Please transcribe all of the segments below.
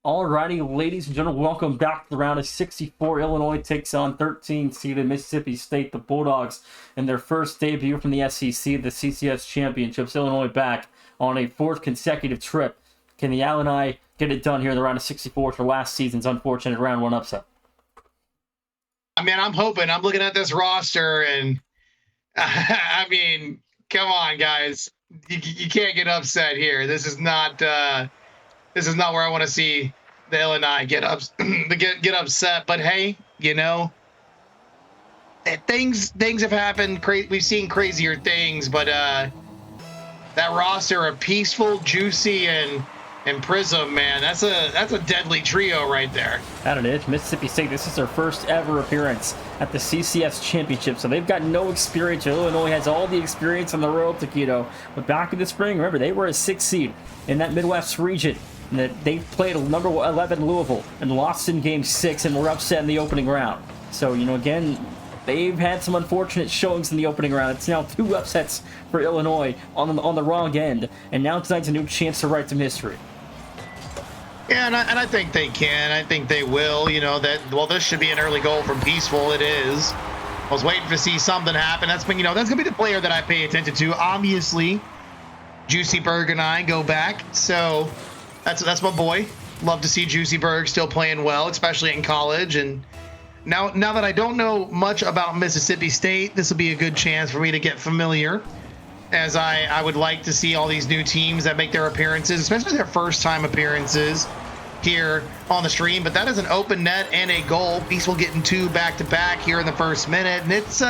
Alrighty, ladies and gentlemen, welcome back to the round of 64. Illinois takes on 13-seeded Mississippi State, the Bulldogs, in their first debut from the SEC, the CCS Championships. Illinois back on a fourth consecutive trip. Can the Illini get it done here in the round of 64 for last season's unfortunate round one upset? I mean, I'm hoping. I'm looking at this roster, and I mean, come on, guys. You can't get upset here. This is not where I want to see the Illini get upset. But hey, things have happened. We've seen crazier things, but that roster of Peaceful, Juicy, and Prism, man, that's a deadly trio right there. That it is. Mississippi State, this is their first ever appearance at the CCS Championship, so they've got no experience. Illinois has all the experience on the road to Quito. But back in the spring, remember, they were a 6th seed in that Midwest region. And that they played number 11 Louisville and lost in Game 6 and were upset in the opening round. So, again, they've had some unfortunate showings in the opening round. It's now 2 upsets for Illinois on the wrong end. And now tonight's a new chance to write some history. Yeah, and I think they can. I think they will. This should be an early goal from Peaceful. It is. I was waiting to see something happen. That's going to be the player that I pay attention to. Obviously, Juicy Berg and I go back. So that's my boy. Love to see Juicy Berg still playing well, especially in college. And now that I don't know much about Mississippi State, this will be a good chance for me to get familiar, as I would like to see all these new teams that make their appearances, especially their first-time appearances here on the stream. But that is an open net and a goal. Peaceful getting 2 back-to-back here in the first minute, and it's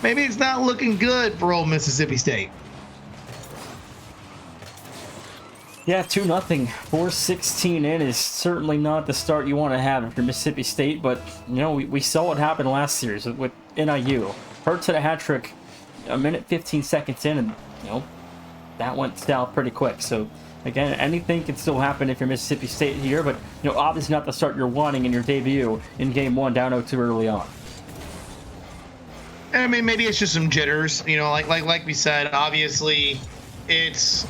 maybe it's not looking good for old Mississippi State. Yeah, 2-0, 4:16 in is certainly not the start you want to have if you're Mississippi State, but, we saw what happened last series with NIU. Hurts had a hat trick a minute 15 seconds in, and, that went south pretty quick. So, again, anything can still happen if you're Mississippi State here, but, obviously not the start you're wanting in your debut in Game 1 down 0-2 early on. I mean, maybe it's just some jitters, like we said, obviously it's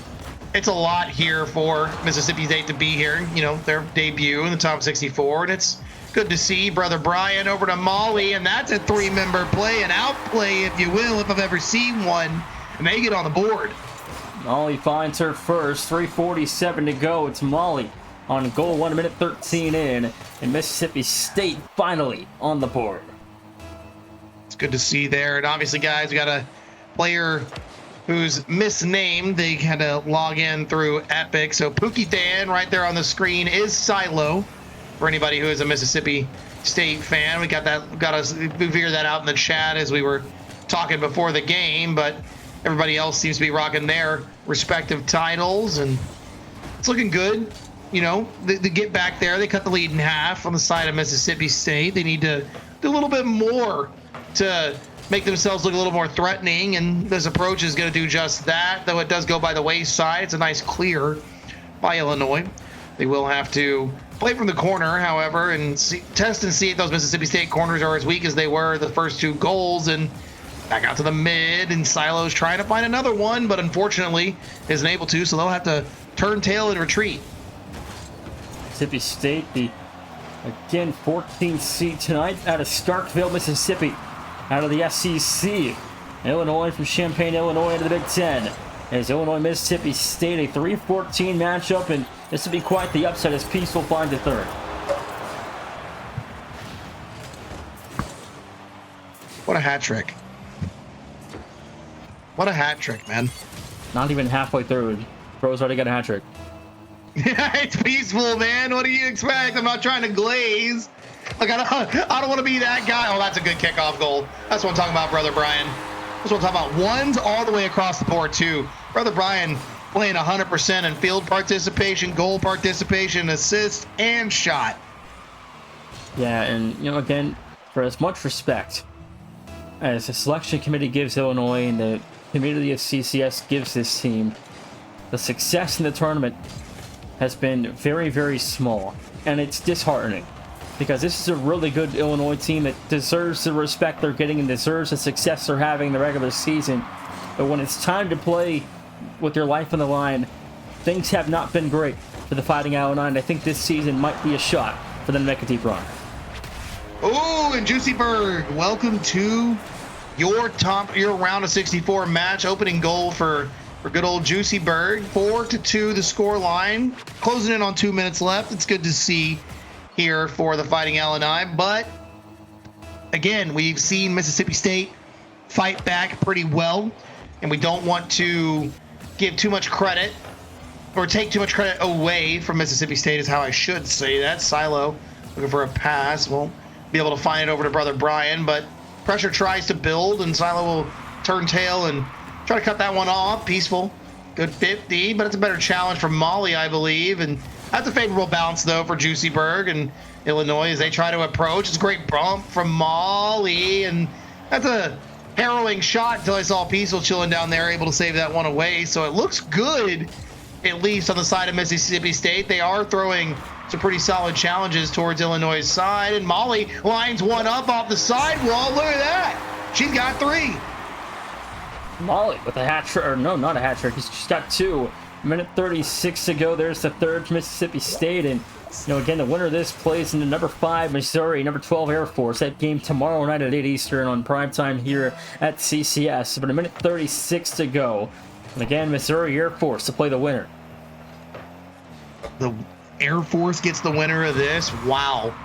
a lot here for Mississippi State to be here, their debut in the top 64, and it's good to see Brother Brian over to Molly, and that's a 3-member play, an outplay, if you will, if I've ever seen one, and they get on the board. Molly finds her first, 3:47 to go. It's Molly on goal, 1 minute 13 in, and Mississippi State finally on the board. It's good to see there, and obviously, guys, we got a player who's misnamed. They had to log in through Epic. So Pookie Dan right there on the screen is Silo, for anybody who is a Mississippi State fan. We figured that out in the chat as we were talking before the game, but everybody else seems to be rocking their respective titles, and it's looking good. They get back there. They cut the lead in half on the side of Mississippi State. They need to do a little bit more to make themselves look a little more threatening, and this approach is going to do just that, though it does go by the wayside. It's a nice clear by Illinois. They will have to play from the corner, however, and test and see if those Mississippi State corners are as weak as they were the first 2 goals, and back out to the mid, and Silo's trying to find another one, but unfortunately isn't able to, so they'll have to turn tail and retreat. Mississippi State, the, again, 14th seed tonight out of Starkville, Mississippi. Out of the SEC, Illinois from Champaign, Illinois into the Big Ten. As Illinois, Mississippi State, a 3-14 matchup, and this will be quite the upset as Peaceful finds a third. What a hat trick. What a hat trick, man. Not even halfway through, Bro's already got a hat trick. It's Peaceful, man. What do you expect? I'm not trying to glaze. Like, I don't want to be that guy. Oh, that's a good kickoff goal. That's what I'm talking about, Brother Brian. That's what I'm talking about. One's all the way across the board, too. Brother Brian playing 100% in field participation, goal participation, assist, and shot. Yeah, and, again, for as much respect as the selection committee gives Illinois and the community of CCS gives this team, the success in the tournament has been very, very small, and it's disheartening. Because this is a really good Illinois team that deserves the respect they're getting and deserves the success they're having in the regular season. But when it's time to play with your life on the line, things have not been great. for the Fighting Illini, and I think this season might be a shot for them to make a deep run. Oh, and Juicy Berg, welcome to your round of 64 match. Opening goal for good old Juicy Berg. 4-2 the score line. Closing in on 2 minutes left. It's good to see here for the Fighting Illini. But again, we've seen Mississippi State fight back pretty well, and we don't want to give too much credit or take too much credit away from Mississippi State is how I should say that. Silo looking for a pass. Won't be able to find it over to brother Brian, but pressure tries to build, and Silo will turn tail and try to cut that one off. Peaceful. Good 50, but it's a better challenge from Molly, I believe. And that's a favorable bounce, though, for Juicy Berg and Illinois as they try to approach. It's a great bump from Molly, and that's a harrowing shot until I saw Peaceful chilling down there, able to save that one away. So it looks good, at least on the side of Mississippi State. They are throwing some pretty solid challenges towards Illinois' side, and Molly lines one up off the sidewall. Look at that. She's got 3. Molly with a hat trick, or no, not a hat trick. She's got 2. Minute 36 to go. There's the third for Mississippi State, and again, the winner of this plays into number 5 Missouri, number 12 Air Force. That game tomorrow night at 8 Eastern on primetime here at CCS. But a minute 36 to go, and again, Missouri Air Force to play the winner. The Air Force gets the winner of this. Wow.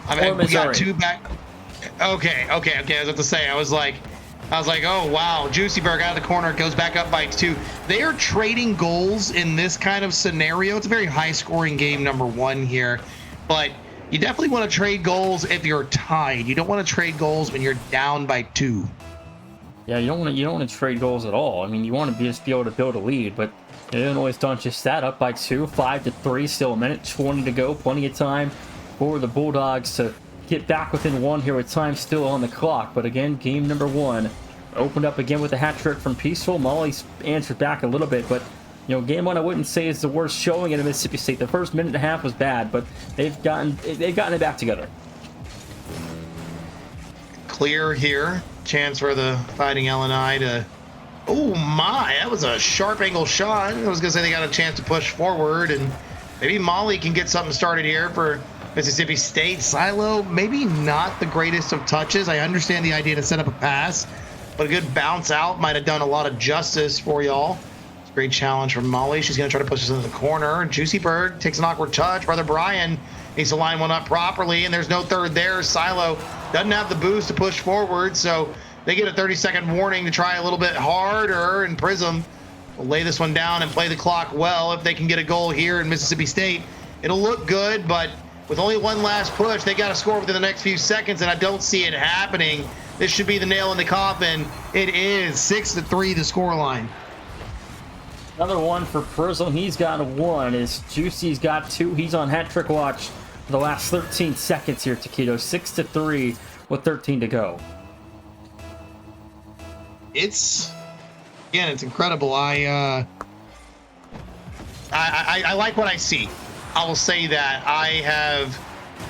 I mean, we got 2 back. Okay. I was about to say, I was like, oh wow, Juicy Berg out of the corner, goes back up by 2. They are trading goals in this kind of scenario. It's a very high-scoring game, number 1 here, but you definitely want to trade goals if you're tied. You don't want to trade goals when you're down by 2. Yeah, you don't want to trade goals at all. I mean, you want to just be able to build a lead, but Illinois has done just that, up by 2, 5-3, still a minute 20 to go, plenty of time for the Bulldogs to get back within 1 here with time still on the clock. But again, game number 1 opened up again with a hat trick from Peaceful. Molly's answered back a little bit, but game 1 I wouldn't say is the worst showing at Mississippi State. The first minute and a half was bad, but they've gotten it back together. Clear here, chance for the Fighting Illini to. Oh my, that was a sharp angle shot. I was gonna say they got a chance to push forward, and maybe Molly can get something started here for Mississippi State. Silo, maybe not the greatest of touches. I understand the idea to set up a pass, but a good bounce out might have done a lot of justice for y'all. It's a great challenge from Molly. She's going to try to push this into the corner. Juicy Berg takes an awkward touch. Brother Brian needs to line one up properly, and there's no third there. Silo doesn't have the boost to push forward, so they get a 30-second warning to try a little bit harder, and Prism will lay this one down and play the clock well. If they can get a goal here in Mississippi State, it'll look good, but with only one last push, they got to score within the next few seconds, and I don't see it happening. This should be the nail in the coffin. It is 6-3 the scoreline. Another one for Prism. He's got 1. As Juicy's got 2. He's on hat trick watch for the last 13 seconds here, Taquito. 6-3 with 13 to go. It's incredible. I like what I see. I will say that I have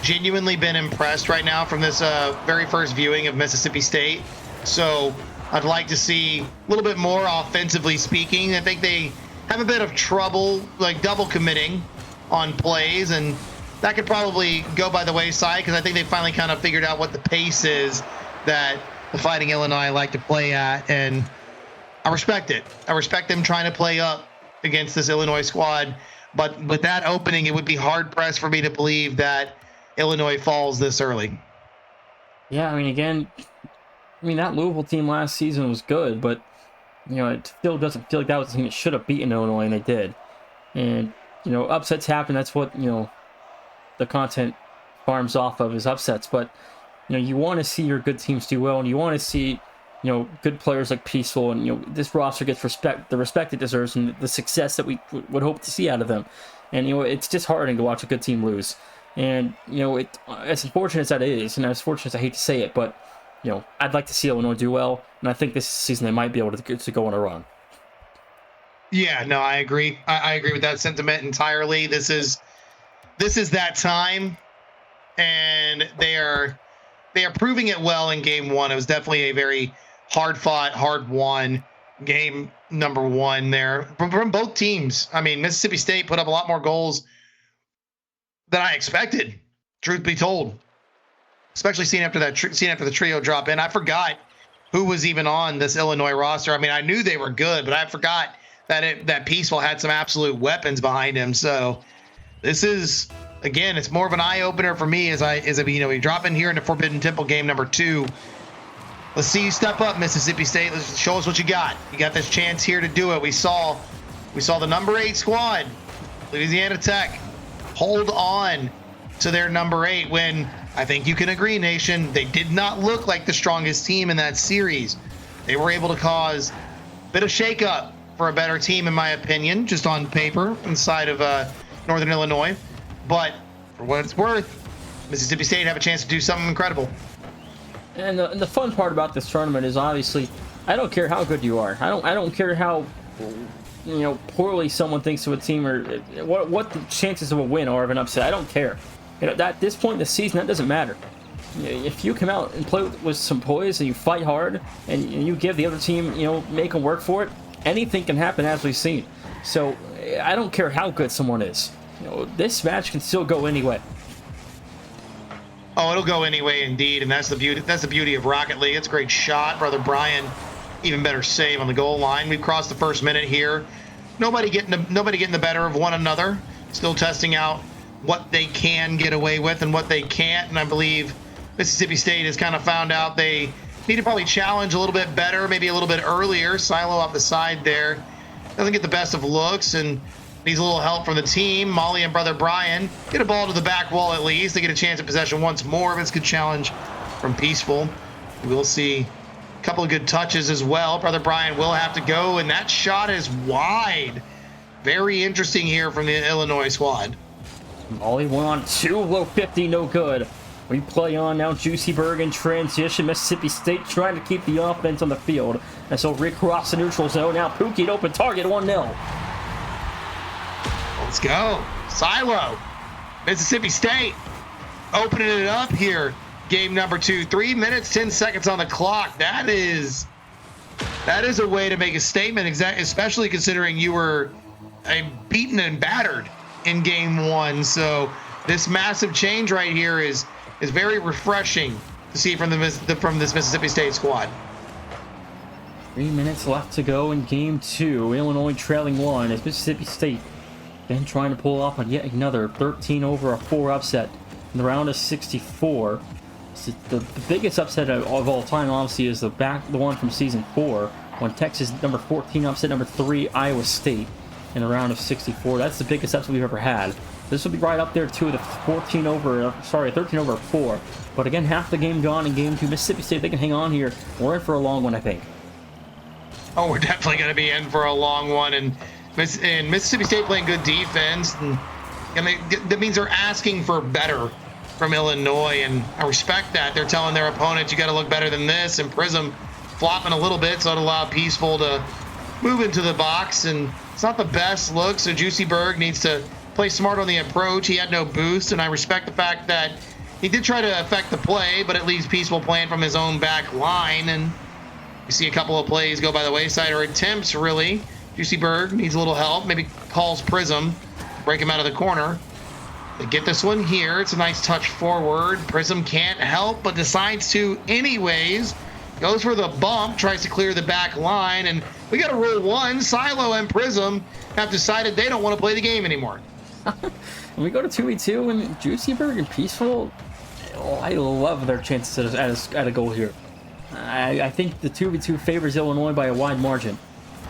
genuinely been impressed right now from this very first viewing of Mississippi State. So I'd like to see a little bit more offensively speaking. I think they have a bit of trouble like double committing on plays, and that could probably go by the wayside because I think they finally kind of figured out what the pace is that the Fighting Illini like to play at, and I respect it. I respect them trying to play up against this Illinois squad. But with that opening, it would be hard-pressed for me to believe that Illinois falls this early. Yeah, I mean, that Louisville team last season was good, but, it still doesn't feel like that was the team that should have beaten Illinois, and they did. And, upsets happen. That's what, the content farms off of is upsets. But, you want to see your good teams do well, and you want to see, good players like Peaceful, and, this roster gets the respect it deserves and the success that we would hope to see out of them. And, it's disheartening to watch a good team lose. And, as unfortunate as that is, and as fortunate as I hate to say it, but, I'd like to see Illinois do well, and I think this season they might be able to go on a run. Yeah, no, I agree. I agree with that sentiment entirely. This is that time, and they are proving it well in game 1. It was definitely a very hard-fought, hard-won game number 1 there from both teams. I mean, Mississippi State put up a lot more goals than I expected, truth be told. Especially seeing after the trio drop in. I forgot who was even on this Illinois roster. I mean, I knew they were good, but I forgot that Peaceful had some absolute weapons behind him. So this is, again, it's more of an eye opener for me as we drop in here into Forbidden Temple game number 2. Let's see you step up, Mississippi State. Let's show us what you got. You got this chance here to do it. We saw the number 8 squad, Louisiana Tech, hold on to their number 8 when, I think you can agree, Nation, they did not look like the strongest team in that series. They were able to cause a bit of shakeup for a better team, in my opinion, just on paper, inside of Northern Illinois. But for what it's worth, Mississippi State have a chance to do something incredible. And the fun part about this tournament is, obviously, I don't care how good you are. I don't care how poorly someone thinks of a team, or what the chances of a win are of an upset. I don't care. At this point in the season, that doesn't matter. If you come out and play with some poise and you fight hard and you give the other team, make them work for it, anything can happen, as we've seen. So I don't care how good someone is. This match can still go anyway. Oh, it'll go anyway, indeed, and that's the beauty. That's the beauty of Rocket League. It's a great shot, brother Brian. Even better save on the goal line. We've crossed the first minute here. Nobody getting the better of one another. Still testing out what they can get away with and what they can't. And I believe Mississippi State has kind of found out they need to probably challenge a little bit better, maybe a little bit earlier. Silo off the side there. Doesn't get the best of looks and needs a little help from the team. Molly and brother Brian get a ball to the back wall at least. They get a chance at possession once more. But it's a good challenge from Peaceful. We'll see a couple of good touches as well. Brother Brian will have to go, and that shot is wide. Very interesting here from the Illinois squad. Molly 1-on-2, low 50, no good. We play on now. Juicyburg in transition. Mississippi State trying to keep the offense on the field. And so recross the neutral zone. Now Pookie, open target, 1-0. Let's go. Silo. Mississippi State opening it up here. Game number 2. 3 minutes, 10 seconds on the clock. That is a way to make a statement, especially considering you were beaten and battered in game 1. So this massive change right here is very refreshing to see from this Mississippi State squad. 3 minutes left to go in game 2. Illinois trailing 1 as Mississippi State then trying to pull off on yet another 13-over-4 upset in the round of 64. The biggest upset of all time, obviously, is the one from season 4 when Texas number 14 upset number 3 Iowa State in the round of 64. That's the biggest upset we've ever had. This will be right up there too, the 13-over-4. But again, half the game gone in game 2. Mississippi State, they can hang on here. We're in for a long one, I think. Oh, we're definitely going to be in for a long one, and Mississippi State playing good defense, and that means they're asking for better from Illinois, and I respect that. They're telling their opponents, you got to look better than this, and Prism flopping a little bit, so it allowed Peaceful to move into the box, and it's not the best look, so Juicyburg needs to play smart on the approach. He had no boost, and I respect the fact that he did try to affect the play, but it leaves Peaceful playing from his own back line, and you see a couple of plays go by the wayside, or attempts, really. Juicyburg needs a little help, maybe calls Prism, break him out of the corner. They get this one here. It's a nice touch forward. Prism can't help, but decides to anyways. Goes for the bump, tries to clear the back line, and we got a rule 1. Silo and Prism have decided they don't want to play the game anymore. When we go to 2v2 and Juicyburg and Peaceful, I love their chances at a goal here. I think the 2v2 favors Illinois by a wide margin.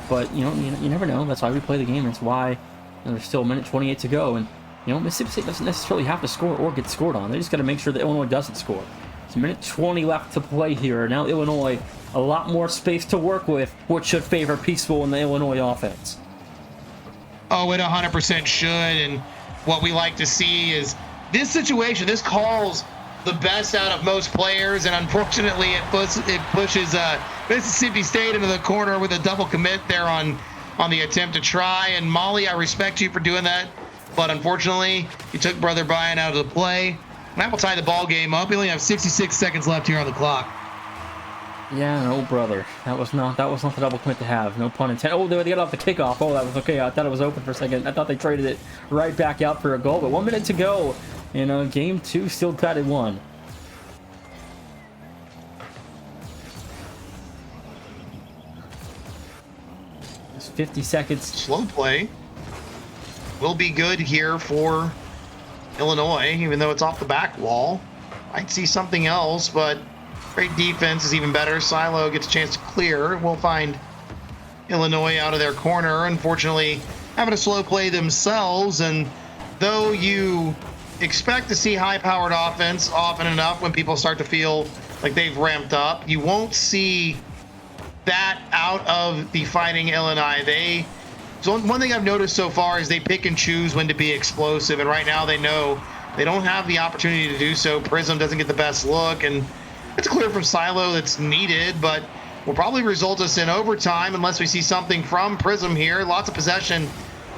But, you never know. That's why we play the game. That's why there's still a minute 28 to go. And, Mississippi State doesn't necessarily have to score or get scored on. They just got to make sure that Illinois doesn't score. It's a minute 20 left to play here. Now Illinois, a lot more space to work with, which should favor Peaceful in the Illinois offense. Oh, it 100% should. And what we like to see is this situation. This calls the best out of most players, and unfortunately it pushes Mississippi State into the corner with a double commit there on the attempt to try. And Molly, I respect you for doing that, but unfortunately you took brother Brian out of the play, and that will tie the ball game up. We only have 66 seconds left here on the clock. Yeah, no, brother, that was not the double commit to have. No pun intended. Oh, they got off the kickoff. Oh, that was okay. I thought it was open for a second. I thought they traded it right back out for a goal. But 1 minute to go. And game 2 still tied at 1. Just 50 seconds. Slow play will be good here for Illinois, even though it's off the back wall. Might see something else, but great defense is even better. Silo gets a chance to clear. We'll find Illinois out of their corner. Unfortunately, having a slow play themselves, and though you expect to see high-powered offense often enough when people start to feel like they've ramped up, you won't see that out of the Fighting Illini. So one thing I've noticed so far is they pick and choose when to be explosive, and right now they know they don't have the opportunity to do so. Prism doesn't get the best look, and it's clear from Silo that's needed, but will probably result us in overtime unless we see something from Prism here. Lots of possession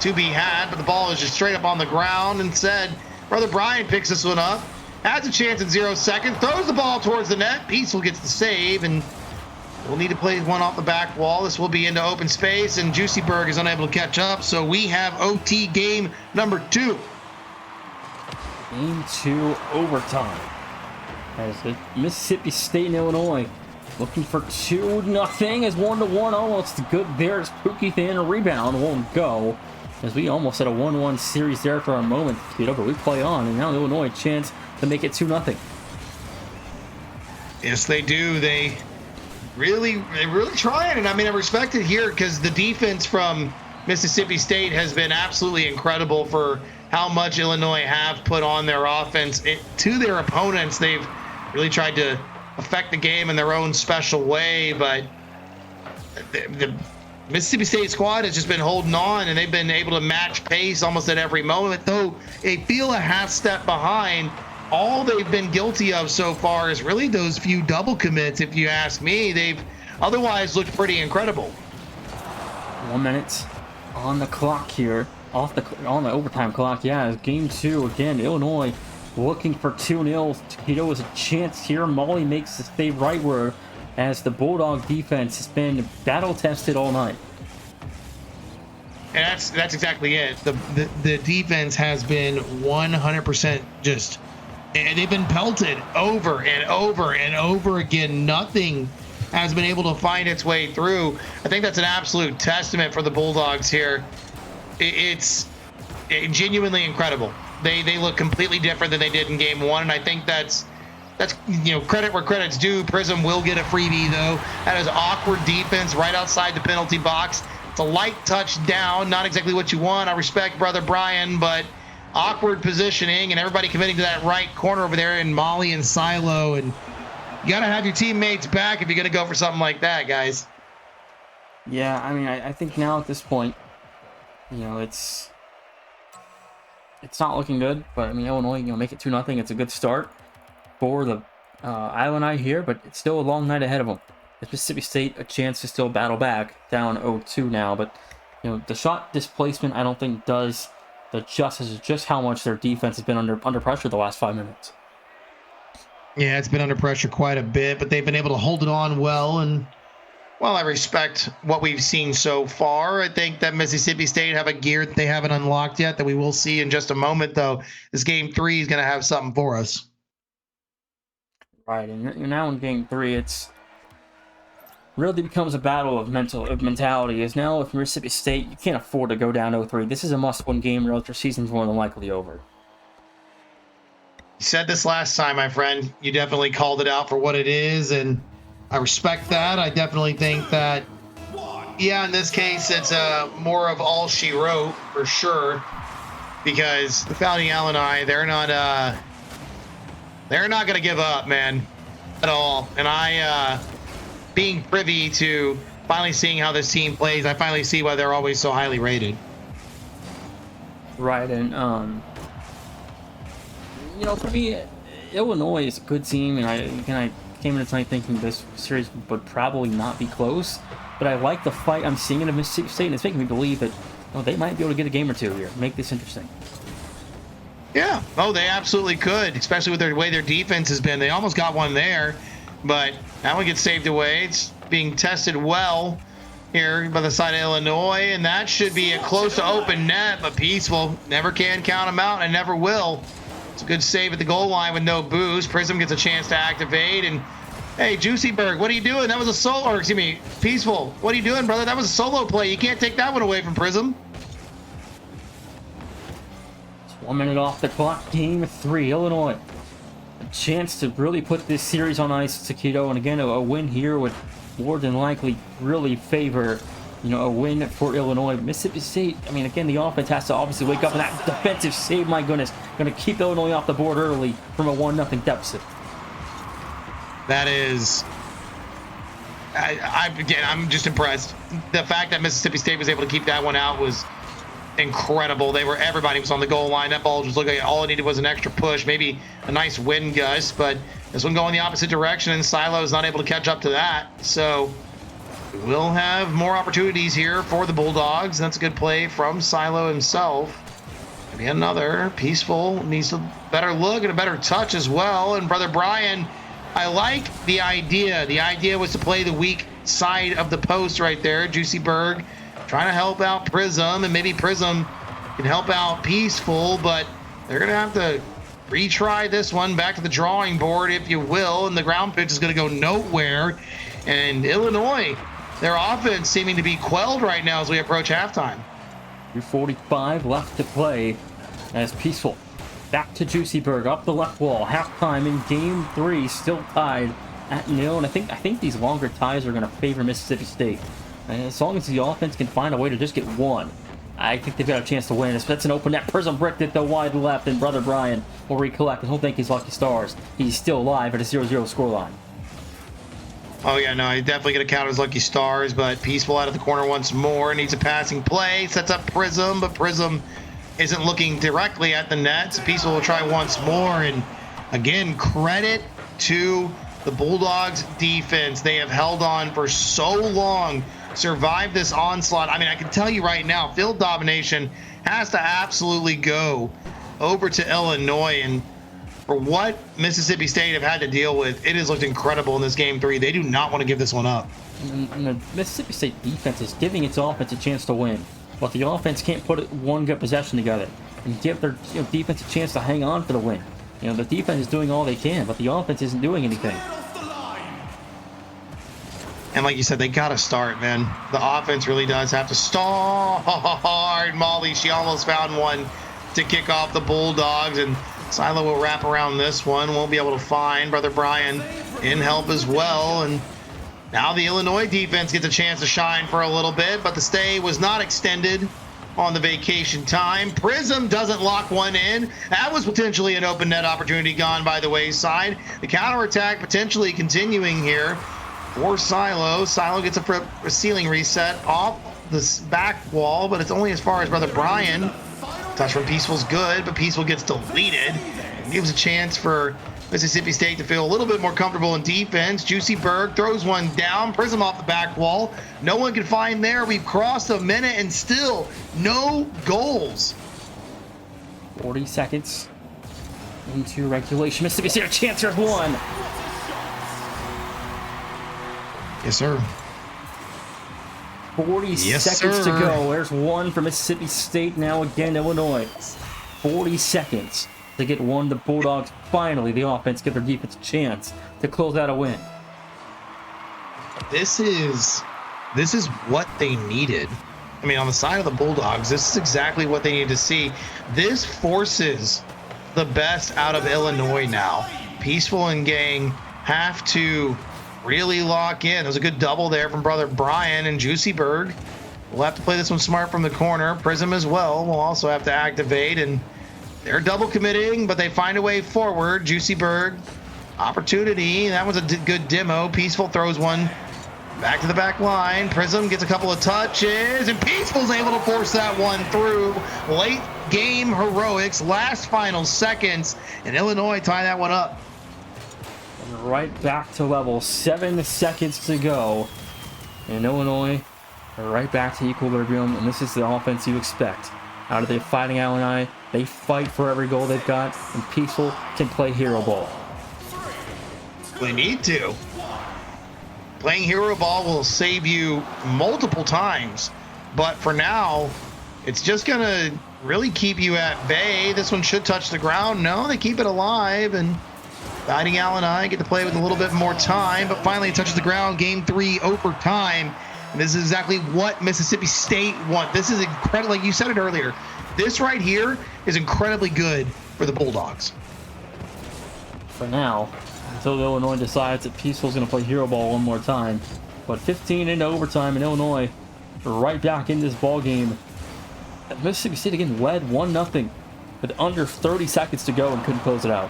to be had, but the ball is just straight up on the ground. Instead, Brother Brian picks this one up, has a chance in 0 seconds, throws the ball towards the net. Peaceful gets the save, and we'll need to play one off the back wall. This will be into open space, and Juicyberg is unable to catch up, so we have OT game number 2. Game 2 overtime. As the Mississippi State and Illinois looking for 2-0 as 1-1 almost good there as Pookie Thin. A rebound won't go, as we almost had a 1-1 series there for a moment, but we play on, and now Illinois a chance to make it 2-0. Yes, they do. They really trying, and I mean, I respect it here because the defense from Mississippi State has been absolutely incredible for how much Illinois have put on their offense to their opponents. They've really tried to affect the game in their own special way, but the Mississippi State squad has just been holding on, and they've been able to match pace almost at every moment, though they feel a half step behind. All they've been guilty of so far is really those few double commits, if you ask me. They've otherwise looked pretty incredible. 1 minute on the clock here, on the overtime clock. Yeah, as game 2 again. Illinois looking for 2-0. Taquito has a chance here. Molly makes the stay right where, as the Bulldog defense has been battle tested all night. And that's exactly it. The defense has been 100% just. And they've been pelted over and over and over again. Nothing has been able to find its way through. I think that's an absolute testament for the Bulldogs here. It's genuinely incredible. They look completely different than they did in game 1, and I think that's credit where credit's due. Prism will get a freebie though. That is awkward defense right outside the penalty box. It's a light touch down, not exactly what you want. I respect Brother Brian, but awkward positioning, and everybody committing to that right corner over there in Molly and Silo, and you got to have your teammates back if you're going to go for something like that, guys. Yeah, I mean, I think now at this point, it's not looking good, but I mean, Illinois, make it 2-0. It's a good start for the Illini here, but it's still a long night ahead of them. Mississippi State a chance to still battle back, down 0-2 now, but the shot displacement I don't think does the justice of just how much their defense has been under pressure the last 5 minutes. Yeah, it's been under pressure quite a bit, but they've been able to hold it on well. And while I respect what we've seen so far, I think that Mississippi State have a gear that they haven't unlocked yet that we will see in just a moment, though. This game 3 is going to have something for us. Right, and now in game 3, it's really becomes a battle of mentality. Is now if Mississippi State, you can't afford to go down 0-3. This is a must-win game, or else your season's more than likely over. You said this last time, my friend. You definitely called it out for what it is, and I respect that. I definitely think that, yeah, in this case, it's more of all she wrote for sure, because the Fighting Illini, they're not going to give up, man, at all. And I, being privy to finally seeing how this team plays, I finally see why they're always so highly rated. Right, and for me, Illinois is a good team, and I came into tonight thinking this series would probably not be close, but I like the fight I'm seeing in Mississippi State, and it's making me believe that they might be able to get a game or two here, make this interesting. Yeah, they absolutely could, especially with the way their defense has been. They almost got one there, but that one gets saved away. It's being tested well here by the side of Illinois, and that should be a close to open net, but Peaceful never can count them out and never will. It's a good save at the goal line with no boost. Prism gets a chance to activate, and hey, Juicyberg, what are you doing? That was a solo, or excuse me, Peaceful. What are you doing, brother? That was a solo play. You can't take that one away from Prism. It's 1 minute off the clock. Game 3, Illinois. A chance to really put this series on ice, Taquito, and again, a win here would more than likely really favor, you know, a win for Illinois. Mississippi State, I mean, again, the offense has to obviously wake up, and that defensive save, my goodness, going to keep Illinois off the board early from a 1-0 deficit. That is, I'm just impressed. The fact that Mississippi State was able to keep that one out was incredible. Everybody was on the goal line. That ball was looking, all it needed was an extra push, maybe a nice wind gust, but this one going the opposite direction, and Silo is not able to catch up to that. So we'll have more opportunities here for the Bulldogs. That's a good play from Silo himself. Maybe another. Peaceful needs a better look and a better touch as well. And brother Brian, I like the idea. The idea was to play the weak side of the post right there. Juicyberg trying to help out Prism, and maybe Prism can help out Peaceful, but they're going to have to retry this one, back to the drawing board, if you will, and the ground pitch is going to go nowhere. And Illinois, their offense seeming to be quelled right now as we approach halftime. 2:45 left to play as Peaceful back to Juicyberg up the left wall. Halftime in game 3, still tied at 0. And I think these longer ties are going to favor Mississippi State. And as long as the offense can find a way to just get one, I think they've got a chance to win. That's an open net. Prism bricked it the wide left, and brother Brian will recollect, and he'll thank his lucky stars. He's still alive at a 0-0 scoreline. Oh yeah, no, he's definitely going to count his lucky stars, but Peaceful out of the corner once more. Needs a passing play. Sets up Prism, but Prism isn't looking directly at the net. So Peaceful will try once more, and again, credit to the Bulldogs defense. They have held on for so long, survived this onslaught. I mean, I can tell you right now, field domination has to absolutely go over to Illinois, and for what Mississippi State have had to deal with, it has looked incredible in this game 3. They do not want to give this one up. And the Mississippi State defense is giving its offense a chance to win, but the offense can't put one good possession together and give their defense a chance to hang on for the win. You know, the defense is doing all they can, but the offense isn't doing anything. And like you said, they got to start, man. The offense really does have to start. Molly, she almost found one to kick off the Bulldogs, and Silo will wrap around this one. Won't be able to find brother Brian in help as well. And now the Illinois defense gets a chance to shine for a little bit, but the stay was not extended on the vacation time. Prism doesn't lock one in. That was potentially an open net opportunity gone by the wayside. The counterattack potentially continuing here for Silo. Silo gets a ceiling reset off this back wall, but it's only as far as brother Brian. Touch from Peaceful's good, but Peaceful gets deleted. It gives a chance for Mississippi State to feel a little bit more comfortable in defense. Juicyberg throws one down. Prism off the back wall. No one can find there. We've crossed a minute and still no goals. 40 seconds into regulation. Mississippi State a chance here at one. Yes, sir. 40 seconds to go. There's one for Mississippi State. Now again, Illinois. 40 seconds to get one. The Bulldogs finally, the offense, give their defense a chance to close out a win. This is what they needed. I mean, on the side of the Bulldogs, this is exactly what they need to see. This forces the best out of Illinois now. Peaceful and Gang have to really lock in. There's a good double there from brother Brian, and Juicyberg will have to play this one smart from the corner. Prism as well will also have to activate, and they're double committing, but they find a way forward. Juicyberg, opportunity. That was a good demo. Peaceful throws one back to the back line. Prism gets a couple of touches, and Peaceful's able to force that one through. Late game heroics, last final seconds, and Illinois tie that one up. Right back to level. 7 seconds to go. And Illinois are right back to equilibrium. And this is the offense you expect out of the Fighting Illini. They fight for every goal they've got. And Peaceful can play hero ball. They need to. Playing hero ball will save you multiple times. But for now, it's just going to really keep you at bay. This one should touch the ground. No, they keep it alive, and Fighting Illini get to play with a little bit more time, but finally it touches the ground. Game 3 overtime. And this is exactly what Mississippi State want. This is incredible. Like you said it earlier, this right here is incredibly good for the Bulldogs. For now, until Illinois decides that Peaceful's going to play hero ball one more time. But 15 into overtime, and Illinois right back in this ball game. Mississippi State again led 1-0 with under 30 seconds to go and couldn't close it out.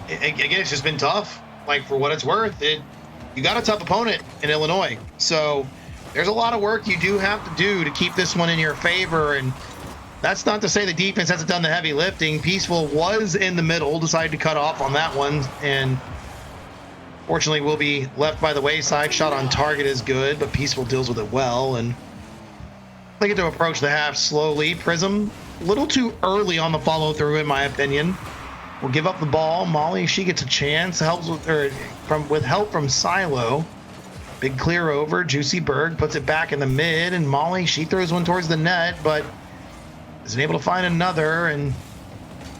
Again, it's just been tough. Like, for what it's worth, you got a tough opponent in Illinois. So there's a lot of work you do have to do to keep this one in your favor. And that's not to say the defense hasn't done the heavy lifting. Peaceful was in the middle, decided to cut off on that one, and fortunately will be left by the wayside. Shot on target is good, but Peaceful deals with it well. And they get to approach the half slowly. Prism, a little too early on the follow through, in my opinion. Will give up the ball. Molly, she gets a chance. Helps with help from Silo. Big clear over. Juicy Berg puts it back in the mid, and Molly, she throws one towards the net, but isn't able to find another. And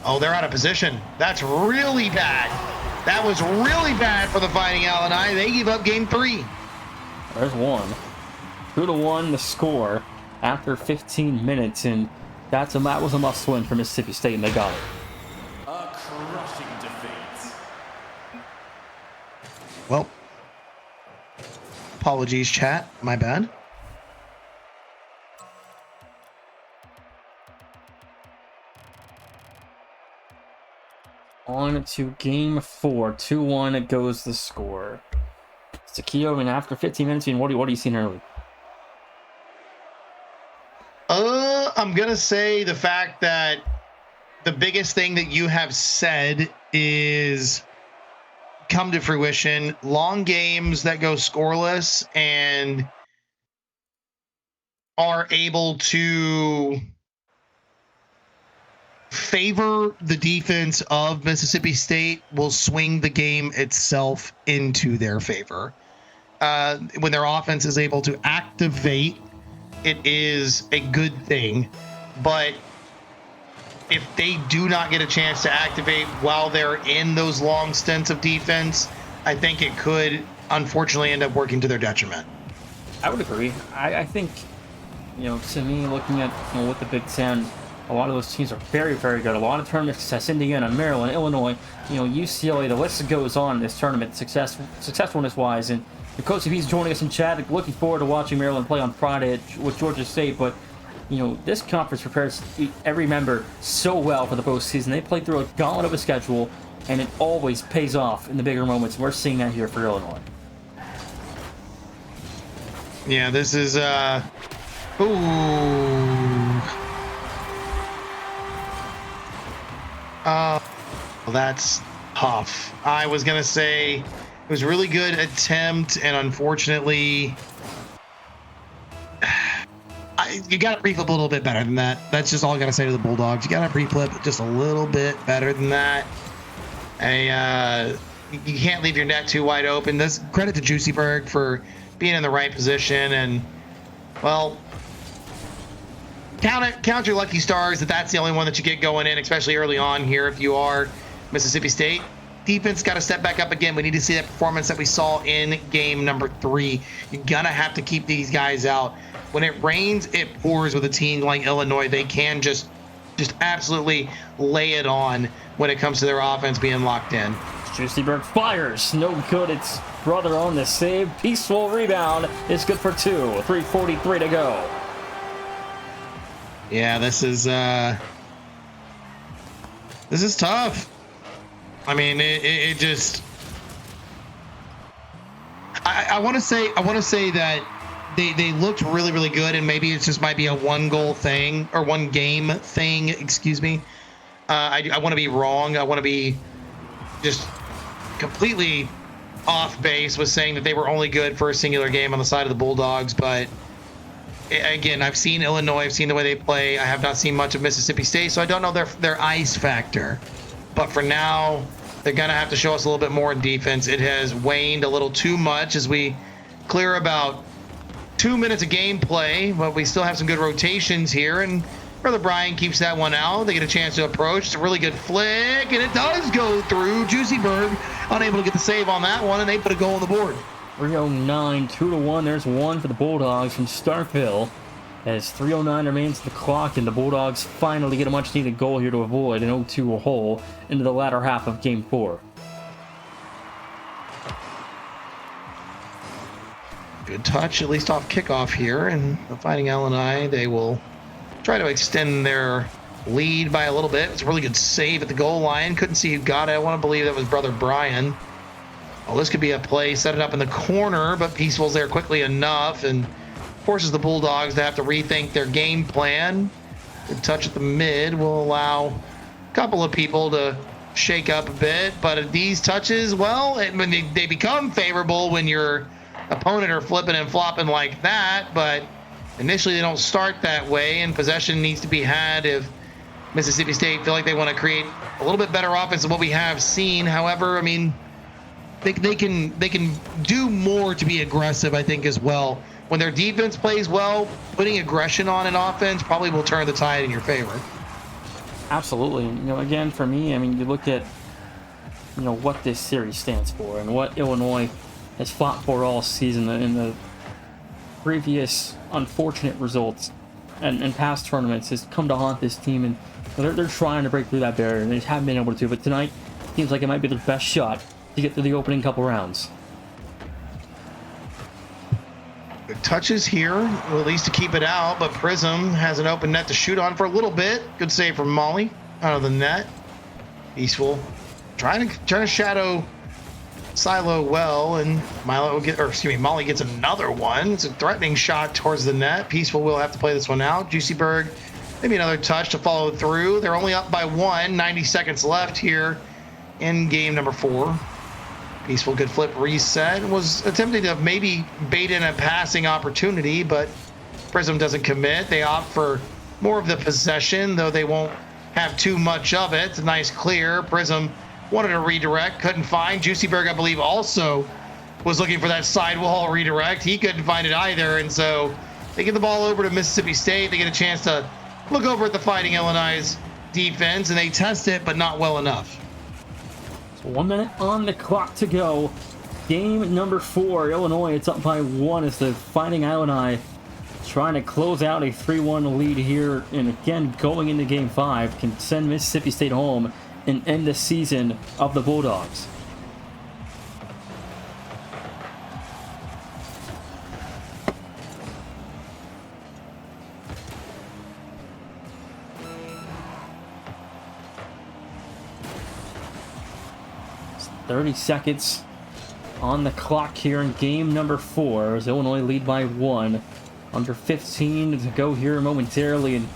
oh, they're out of position. That's really bad. That was really bad for the Fighting Illini. They give up game 3. There's one. 2-1 the score after 15 minutes, and that was a must win for Mississippi State, and they got it. A crushing defeat. Well, apologies, chat. My bad. On to game 4. 2-1 it goes the score. Sakio, and after 15 minutes, what are you seeing early? I'm gonna say the fact that the biggest thing that you have said is come to fruition. Long games that go scoreless and are able to favor the defense of Mississippi State will swing the game itself into their favor. When their offense is able to activate, it is a good thing. But if they do not get a chance to activate while they're in those long stints of defense, I think it could unfortunately end up working to their detriment. I would agree. I think, to me, looking at what the Big Ten, a lot of those teams are very, very good. A lot of tournament success. Indiana, Maryland, Illinois, UCLA. The list goes on in this tournament, successfulness-wise. And Coach V's joining us in chat. Looking forward to watching Maryland play on Friday with Georgia State. But this conference prepares every member so well for the postseason. They play through a gauntlet of a schedule, and it always pays off in the bigger moments. We're seeing that here for Illinois. Yeah, this is that's tough. I was gonna say it was a really good attempt, and unfortunately, you got to pre-flip a little bit better than that. That's just all I gotta say to the Bulldogs. You got to pre-flip just a little bit better than that. You can't leave your net too wide open. This credit to Juicyberg for being in the right position, and well, count your lucky stars that's the only one that you get going in, especially early on here. If you are Mississippi State, defense got to step back up again. We need to see that performance that we saw in game number 3. You're gonna have to keep these guys out. When it rains, it pours with a team like Illinois. They can just absolutely lay it on when it comes to their offense being locked in. Juicyberg fires. No good. It's brother on the save. Peaceful rebound. It's good for 2. 3:43 to go. Yeah, this is tough. I mean, it just. I want to say that they looked really, really good, and maybe it just might be a one game thing. Excuse me. I want to be wrong. I want to be just completely off base with saying that they were only good for a singular game on the side of the Bulldogs, but again, I've seen Illinois, I've seen the way they play. I have not seen much of Mississippi State, so I don't know their ice factor. But for now, they're going to have to show us a little bit more in defense. It has waned a little too much as we clear about 2 minutes of gameplay, but we still have some good rotations here, and Brother Brian keeps that one out. They get a chance to approach. It's a really good flick, and it does go through. Juicyberg unable to get the save on that one, and they put a goal on the board. 309, 2-1. There's one for the Bulldogs from Starkville. As 3:09 remains the clock, and the Bulldogs finally get a much-needed goal here to avoid an 0-2 hole into the latter half of Game 4. Good touch, at least off kickoff here, and the Fighting Illini, they will try to extend their lead by a little bit. It's a really good save at the goal line. Couldn't see who got it. I want to believe that was Brother Brian. Well, this could be a play, set it up in the corner, but Peaceful's there quickly enough and forces the Bulldogs to have to rethink their game plan. Good touch at the mid will allow a couple of people to shake up a bit, but these touches, well, when they become favorable when your opponent are flipping and flopping like that, but initially they don't start that way, and possession needs to be had if Mississippi State feel like they want to create a little bit better offense than what we have seen. However, I mean, they can do more to be aggressive, I think, as well. When their defense plays well, putting aggression on an offense probably will turn the tide in your favor. Absolutely. Again, for me, I mean, you look at, what this series stands for and what Illinois has fought for all season in the previous unfortunate results and past tournaments has come to haunt this team, and they're trying to break through that barrier, and they just haven't been able to. But tonight seems like it might be their best shot to get through the opening couple rounds. Good touches here, well, at least to keep it out, but Prism has an open net to shoot on for a little bit. Good save from Molly out of the net. Peaceful trying to shadow Silo well, and Molly gets another one. It's a threatening shot towards the net. Peaceful will have to play this one out. Juicyberg, maybe another touch to follow through. They're only up by 1, 90 seconds left here in game number 4. Peaceful, good flip reset. Was attempting to maybe bait in a passing opportunity, but Prism doesn't commit. They opt for more of the possession, though they won't have too much of it. It's a nice clear. Prism wanted to redirect, couldn't find. Juicyberg, I believe, also was looking for that sidewall redirect. He couldn't find it either, and so they get the ball over to Mississippi State. They get a chance to look over at the Fighting Illini's defense, and they test it, but not well enough. 1 minute on the clock to go. Game number 4, Illinois, it's up by 1 as the Fighting Illini trying to close out a 3-1 lead here, and again, going into game 5, can send Mississippi State home and end the season of the Bulldogs. It's 30 seconds on the clock here in game number 4 as Illinois lead by 1. Under 15 to go here momentarily, and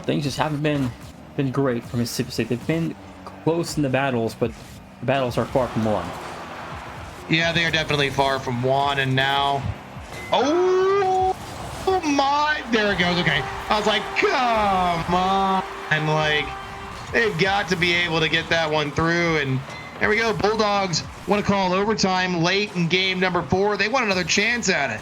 things just haven't been great for Mississippi State. They've been close in the battles, but the battles are far from won. Yeah, they are definitely far from won, and now, oh my, there it goes. Okay, I was like, come on, and like they've got to be able to get that one through, and there we go. Bulldogs want to call overtime late in game number 4. They want another chance at it.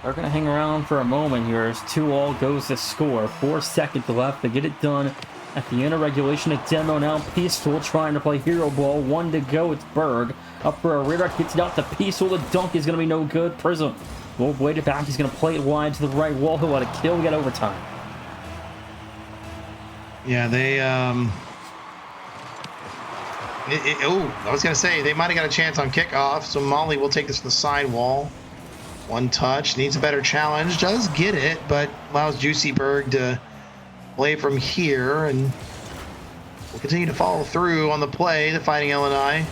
They're going to hang around for a moment here as 2-2 goes to score. 4 seconds left to get it done at the end of regulation. A demo now. Peaceful trying to play hero ball. 1 to go. It's Berg. Up for a redirect. Gets it out to Peaceful. The dunk is going to be no good. Prism will wait it back. He's going to play it wide to the right wall. He'll let a kill. Get overtime. Yeah, they I was going to say they might have got a chance on kickoff. So Molly will take this to the side wall. 1 touch, needs a better challenge, does get it, but allows Juicyberg to play from here, and will continue to follow through on the play. The Fighting Illini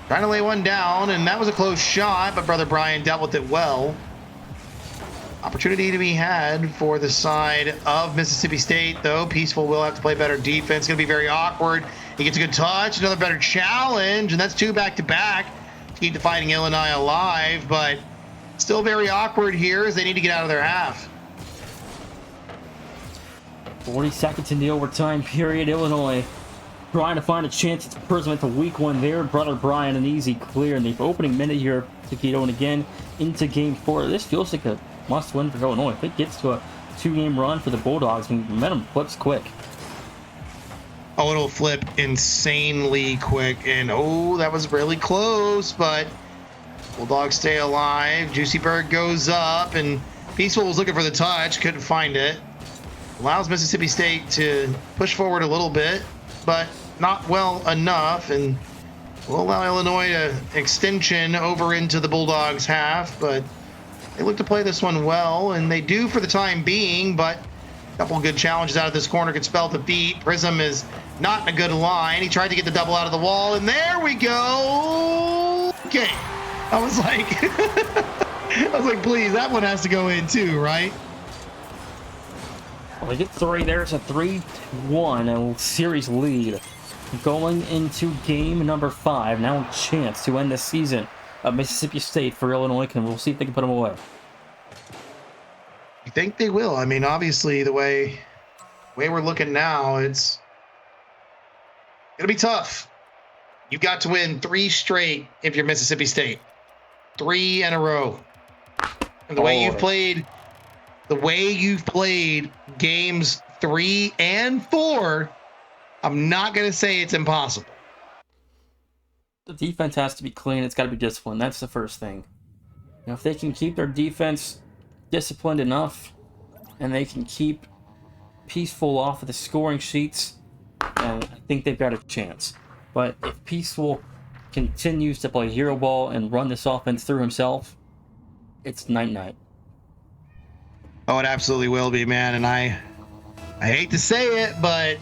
trying to lay one down, and that was a close shot, but Brother Brian dealt with it well. Opportunity to be had for the side of Mississippi State, though. Peaceful will have to play better defense. It's going to be very awkward. He gets a good touch, another better challenge, and that's 2 back-to-back to keep the Fighting Illini alive, but still very awkward here as they need to get out of their half. 40 seconds in the overtime period. Illinois trying to find a chance. It's Prism at the weak one there. Brother Brian, an easy clear in the opening minute here. Taquito, and again into game 4. This feels like a must-win for Illinois. If it gets to a 2-game run for the Bulldogs, and momentum flips quick. Oh, it'll flip insanely quick. And oh, that was really close, but Bulldogs stay alive. Juicy Bird goes up, and Peaceful was looking for the touch, couldn't find it. Allows Mississippi State to push forward a little bit, but not well enough, and will allow Illinois to extension over into the Bulldogs half, but they look to play this one well, and they do for the time being, but a couple good challenges out of this corner could spell defeat. Prism is not in a good line. He tried to get the double out of the wall, and there we go. Okay. I was like, please, that one has to go in too, right? Well, they get 3 there. It's a 3-1 series lead. Going into game number 5. Now a chance to end the season of Mississippi State for Illinois, and we'll see if they can put them away. You think they will? I mean, obviously, the way we're looking now, it's going to be tough. You've got to win 3 straight if you're Mississippi State. 3 in a row. And the way you've played games 3 and 4, I'm not going to say it's impossible. The defense has to be clean. It's got to be disciplined. That's the first thing. Now, if they can keep their defense disciplined enough, and they can keep Peaceful off of the scoring sheets, and I think they've got a chance. But if Peaceful continues to play hero ball and run this offense through himself, it's night-night. Oh, it absolutely will be, man. And I hate to say it, but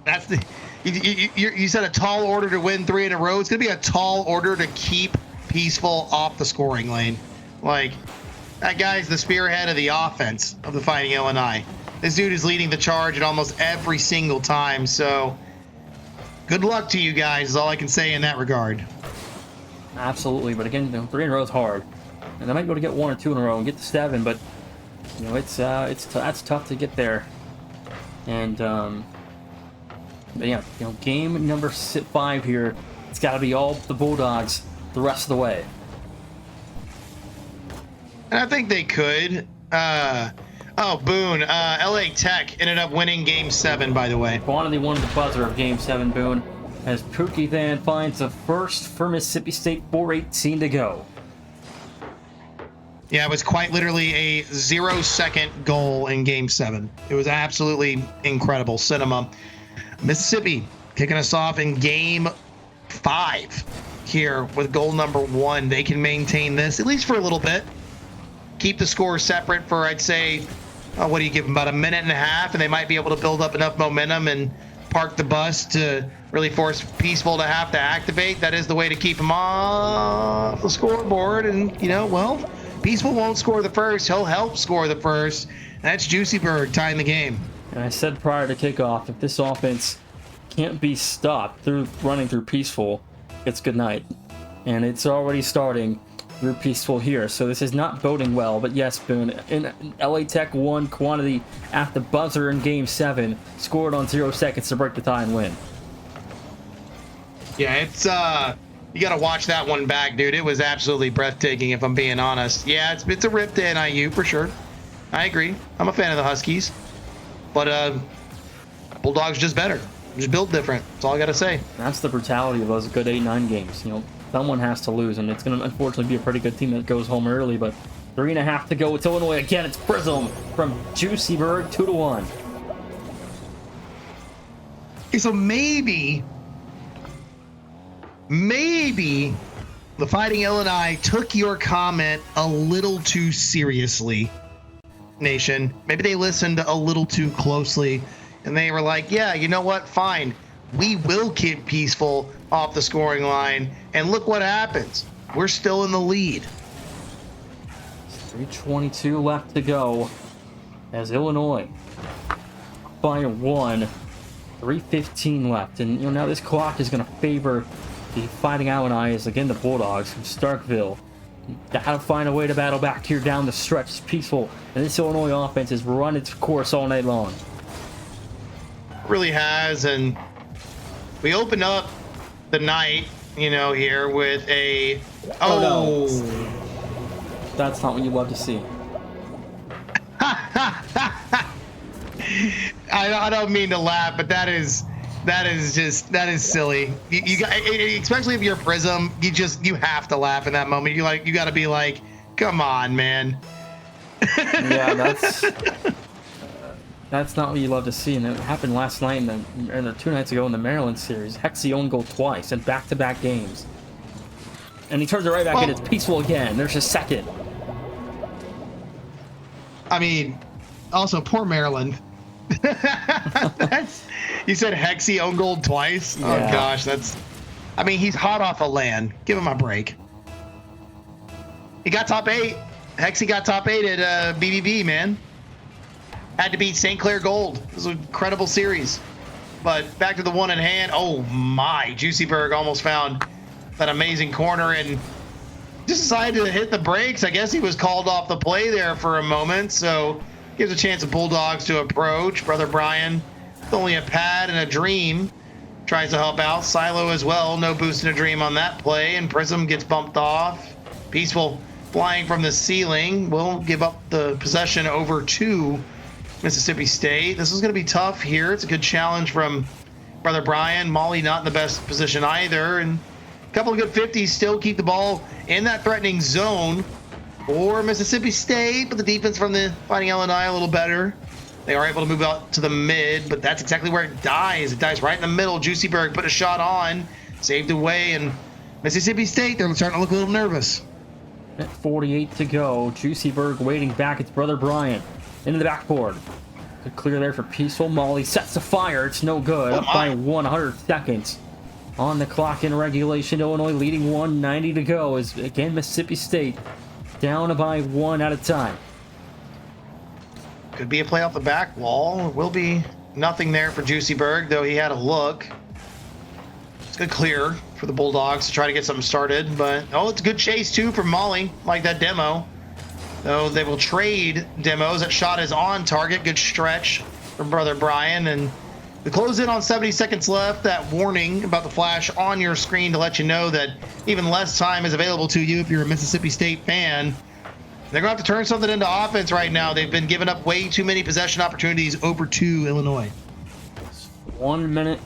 that's the you said a tall order to win 3 in a row. It's gonna be a tall order to keep Peaceful off the scoring lane. Like, that guy's the spearhead of the offense of the Fighting Illini. This dude is leading the charge at almost every single time. So good luck to you guys is all I can say in that regard. Absolutely, but again, 3 in a row is hard, and they might be able to get 1 or 2 in a row and get to 7, but that's tough to get there. And but yeah, game number 5 here. It's got to be all the Bulldogs the rest of the way. And I think they could. Boone. LA Tech ended up winning game 7, by the way. Quantity won the buzzer of game 7, Boone, as Pookie then finds the first for Mississippi State, 4:18 to go. Yeah, it was quite literally a 0-second goal in game 7. It was absolutely incredible cinema. Mississippi kicking us off in game 5 here with goal number 1. They can maintain this at least for a little bit. Keep the score separate for, I'd say, what do you give them, about a minute and a half, and they might be able to build up enough momentum and park the bus to really force Peaceful to have to activate. That is the way to keep him off the scoreboard. And, Peaceful won't score the first. He'll help score the first. That's Juicy Bird tying the game. And I said prior to kickoff, if this offense can't be stopped through running through Peaceful, it's good night. And it's already starting through Peaceful here, so this is not boding well. But yes, Boone, in LA Tech won quantity at the buzzer in game 7, scored on 0 seconds to break the tie and win. Yeah, it's you got to watch that one back, dude. It was absolutely breathtaking, if I'm being honest. Yeah, it's a rip to NIU for sure. I agree. I'm a fan of the Huskies, but Bulldogs just better, just built different. That's all I got to say. That's the brutality of those good 8-9 games. Someone has to lose, and it's going to unfortunately be a pretty good team that goes home early, but 3.5 to go. It's Illinois again. It's Prism from Juicy Bird, 2-1. Okay, so maybe the Fighting Illini took your comment a little too seriously, Nation. Maybe they listened a little too closely, and they were like, yeah, you know what? Fine. We will keep Peaceful off the scoring line, and look what happens. We're still in the lead. 3:22 left to go as Illinois by 1. 3:15 left, and now this clock is going to favor the Fighting Illini as again the Bulldogs from Starkville. Gotta find a way to battle back here down the stretch. It's Peaceful, and this Illinois offense has run its course all night long. Really has, and We open up the night, you know, here with a no. That's not what you love to see. I don't mean to laugh, but that is silly. You got, especially if you're Prism, you have to laugh in that moment. You got to be like, come on, man. Yeah, that's not what you love to see, and it happened last night and 2 nights ago in the Maryland series. Hexy own goal twice in back-to-back games, and he turns it right back in. It's peaceful again. There's his second. I mean, also poor Maryland. You said Hexy own goal twice. Yeah. Oh gosh, I mean, he's hot off the land. Give him a break. He got top 8. Hexy got top 8 at BBB, man. Had to beat St. Clair Gold. It was an incredible series. But back to the one in hand. Oh my, Juicyberg almost found that amazing corner and just decided to hit the brakes. I guess he was called off the play there for a moment, so gives a chance of Bulldogs to approach. Brother Brian, with only a pad and a dream, tries to help out. Silo as well, no boost and a dream on that play, and Prism gets bumped off. Peaceful flying from the ceiling will give up the possession over to Mississippi State. This is going to be tough here. It's a good challenge from Brother Brian. Molly not in the best position either, and a couple of good 50s still keep the ball in that threatening zone for Mississippi State, but the defense from the Fighting Illini a little better. They are able to move out to the mid, but that's exactly where it dies. It dies right in the middle. Juicyberg put a shot on, saved away, and Mississippi State, they're starting to look a little nervous. At 48 to go, Juicyberg waiting back. It's Brother Brian into the backboard. Good clear there for Peaceful. Molly sets the fire. It's no good. Up by 100 seconds on the clock in regulation. Illinois leading 190 to go as again Mississippi State down by 1 at a time. Could be a play off the back wall. Will be nothing there for Juicyberg, though he had a look. It's good clear for the Bulldogs to try to get something started, but it's a good chase too from Molly, like that demo. Though they will trade demos. That shot is on target. Good stretch from Brother Brian, and we close in on 70 seconds left. That warning about the flash on your screen to let you know that even less time is available to you if you're a Mississippi State fan. They're going to have to turn something into offense right now. They've been giving up way too many possession opportunities over to Illinois. 1 minute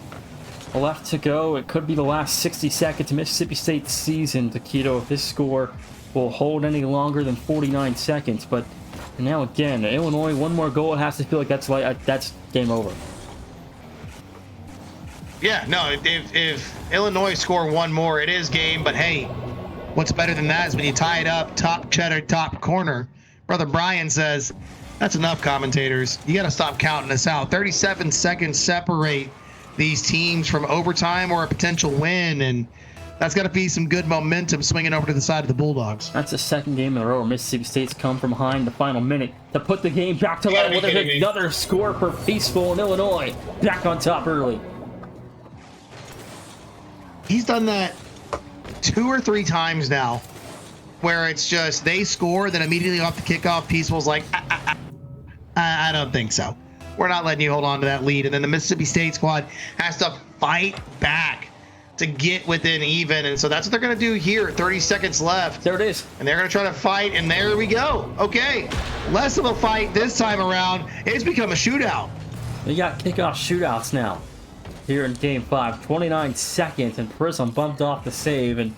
left to go. It could be the last 60 seconds of Mississippi State's season, Taquito, if this score will hold any longer than 49 seconds. But now again, Illinois, one more goal, it has to feel like that's game over. Yeah, no, if Illinois score one more, it is game, but hey, what's better than that is when you tie it up, top cheddar, top corner. Brother Brian says, that's enough, commentators. You got to stop counting us out. 37 seconds separate these teams from overtime or a potential win, and that's got to be some good momentum swinging over to the side of the Bulldogs. That's the second game in a row where Mississippi State's come from behind the final minute to put the game back to level with another score for Peaceful in Illinois. Back on top early. He's done that 2 or 3 times now, where it's just they score, then immediately off the kickoff, Peaceful's like, I don't think so. We're not letting you hold on to that lead. And then the Mississippi State squad has to fight back to get within even. And so that's what they're going to do here. 30 seconds left. There it is. And they're going to try to fight. And there we go. Okay. Less of a fight this time around. It's become a shootout. We got kickoff shootouts now here in game 5. 29 seconds and Prism bumped off the save. And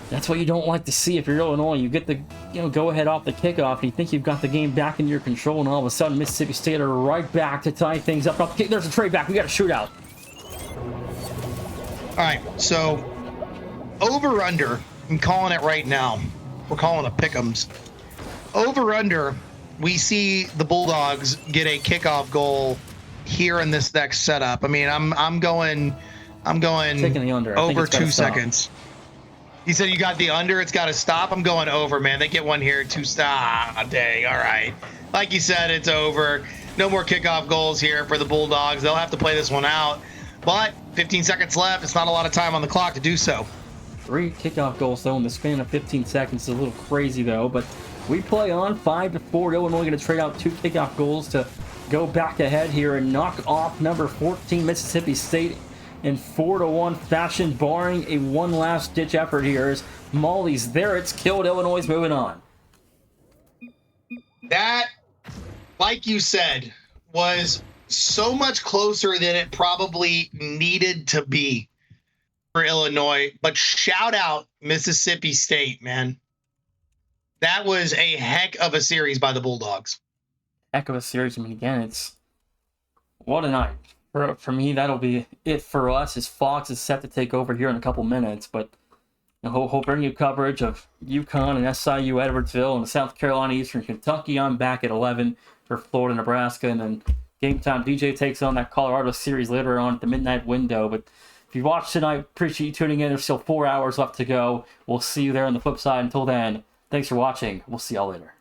that's what you don't like to see if you're Illinois. You get the go ahead off the kickoff and you think you've got the game back in your control, and all of a sudden Mississippi State are right back to tie things up. There's a trade back. We got a shootout. All right, so over under, I'm calling it right now. We're calling it pick'ems. Over under, we see the Bulldogs get a kickoff goal here in this next setup. I mean, I'm going taking the under. Over 2 seconds. You said you got the under, it's got to stop. I'm going over, man. They get one here to stop. Dang, all right. Like you said, it's over. No more kickoff goals here for the Bulldogs. They'll have to play this one out. But 15 seconds left. It's not a lot of time on the clock to do so. 3 kickoff goals, though, in the span of 15 seconds is a little crazy, though. But we play on 5-4. Illinois going to trade out 2 kickoff goals to go back ahead here and knock off number 14 Mississippi State in 4-1 fashion, barring a one last ditch effort here. As Molly's there, it's killed. Illinois moving on. That, like you said, was so much closer than it probably needed to be for Illinois. But shout out Mississippi State, man. That was a heck of a series by the Bulldogs. Heck of a series. I mean, again, it's what a night. For me, that'll be it for us, as Fox is set to take over here in a couple minutes. But he'll bring you coverage of UConn and SIU Edwardsville and South Carolina Eastern Kentucky. I'm back at 11 for Florida, Nebraska. And then game time, DJ takes on that Colorado series later on at the midnight window. But if you watched tonight, appreciate you tuning in. There's still 4 hours left to go. We'll see you there on the flip side. Until then, thanks for watching. We'll see y'all later.